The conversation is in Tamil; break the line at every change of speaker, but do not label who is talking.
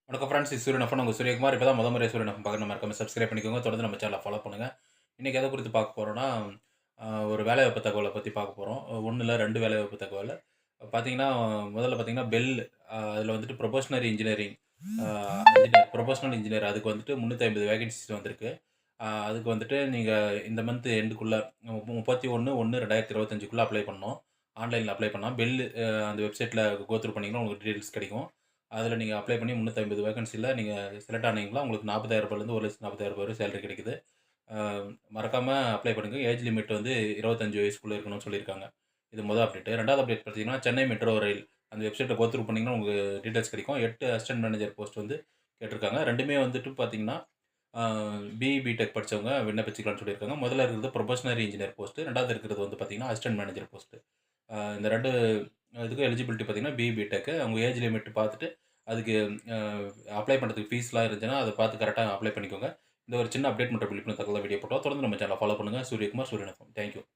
வணக்கம் ஃப்ரெண்ட்ஸ், இது சூரியன் எஃப்எம். உங்கள் சூரியகுமார். இப்போ தான் முறை சூரியன் எஃப்எம் பார்க்க மறக்காம சப்ஸ்கிரைப் பண்ணிக்கோங்க. தொடர்ந்து நம்ம சேனலை ஃபாலோ பண்ணுங்கள். இன்றைக்கி எதை குறித்து பார்க்க போகிறோன்னா, ஒரு வேலைவாய்ப்பு தகவலை பற்றி பார்க்க போகிறோம். 1 இல்ல 2 வேலைவாய்ப்பு தகவல். பார்த்தீங்கன்னா, முதல்ல பார்த்தீங்கன்னா பெல், அதில் வந்துட்டு ப்ரொபஷனரி இன்ஜினியரிங், ப்ரொபஷனல் இன்ஜினியர் அதுக்கு வந்துட்டு 350 வேகன்சிஸ் வந்திருக்கு. அதுக்கு வந்துட்டு நீங்கள் இந்த மந்த் எண்டுக்குள்ளே 31/1/2025க்குள்ளே அப்ளை பண்ணணும். ஆன்லைனில் அப்ளை பண்ணலாம். பெல் அந்த வெப்சைட்டில் த்ரூ பண்ணிங்கன்னா உங்களுக்கு டீட்டெயில்ஸ் கிடைக்கும். அதில் நீங்கள் அப்ளை பண்ணி 350 வேகன்சியில் நீங்கள் செலக்ட் ஆனீங்களா, உங்களுக்கு 40,000 ரூபாயிலேருந்து 1,40,000 வரை சேலரி கிடைக்குது. மறக்காமல் அப்ளை பண்ணுங்கள். ஏஜ் லிமிட் வந்து 25 வயசுக்குள்ளே இருக்கணும்னு சொல்லியிருக்காங்க. இது மொதல் அப்டேட். 2வது அப்டேட் பார்த்தீங்கன்னா, சென்னை மெட்ரோ ரயில் அந்த வெப்சைட்டை த்ரூ பண்ணிங்கன்னா உங்களுக்கு டீட்டெயில்ஸ் கிடைக்கும். 8 அசிஸ்டன்ட் மேனேஜர் போஸ்ட் வந்து கேட்டிருக்காங்க. ரெண்டுமே வந்துட்டு பார்த்தீங்கன்னா, பிஇ பிடெக் படித்தவங்க விண்ணப்பிச்சுக்கலாம்னு சொல்லியிருக்காங்க. முதல்ல இருக்கிறது ப்ரொபஷனரி இன்ஜினியர் போஸ்ட்டு. 2வது இருக்கிறது வந்து பார்த்தீங்கன்னா அசிஸ்டன்ட் மேனேஜர் போஸ்ட்டு. இந்த 2 இதுக்கும் எலிஜிபிலிட்டி பார்த்தீங்கன்னா பிஇ பிடெக்கு. அவங்க ஏஜ் லிமிட் பார்த்துட்டு அதுக்கு அப்ளை பண்ணுறதுக்கு ஃபீஸ்லாம் இருந்துச்சுன்னா அதை பார்த்து கரெக்டாக அப்ளை பண்ணிக்கோங்க. இந்த ஒரு சின்ன அப்டேட் மற்றும் விழிப்புணர்வு தகவல் வீடியோ போட்டோம். தொடர்ந்து நம்ம சேனலை ஃபாலோ பண்ணுங்கள். சூரியகுமார், சூரியன் எஃப்எம். தேங்க்யூ.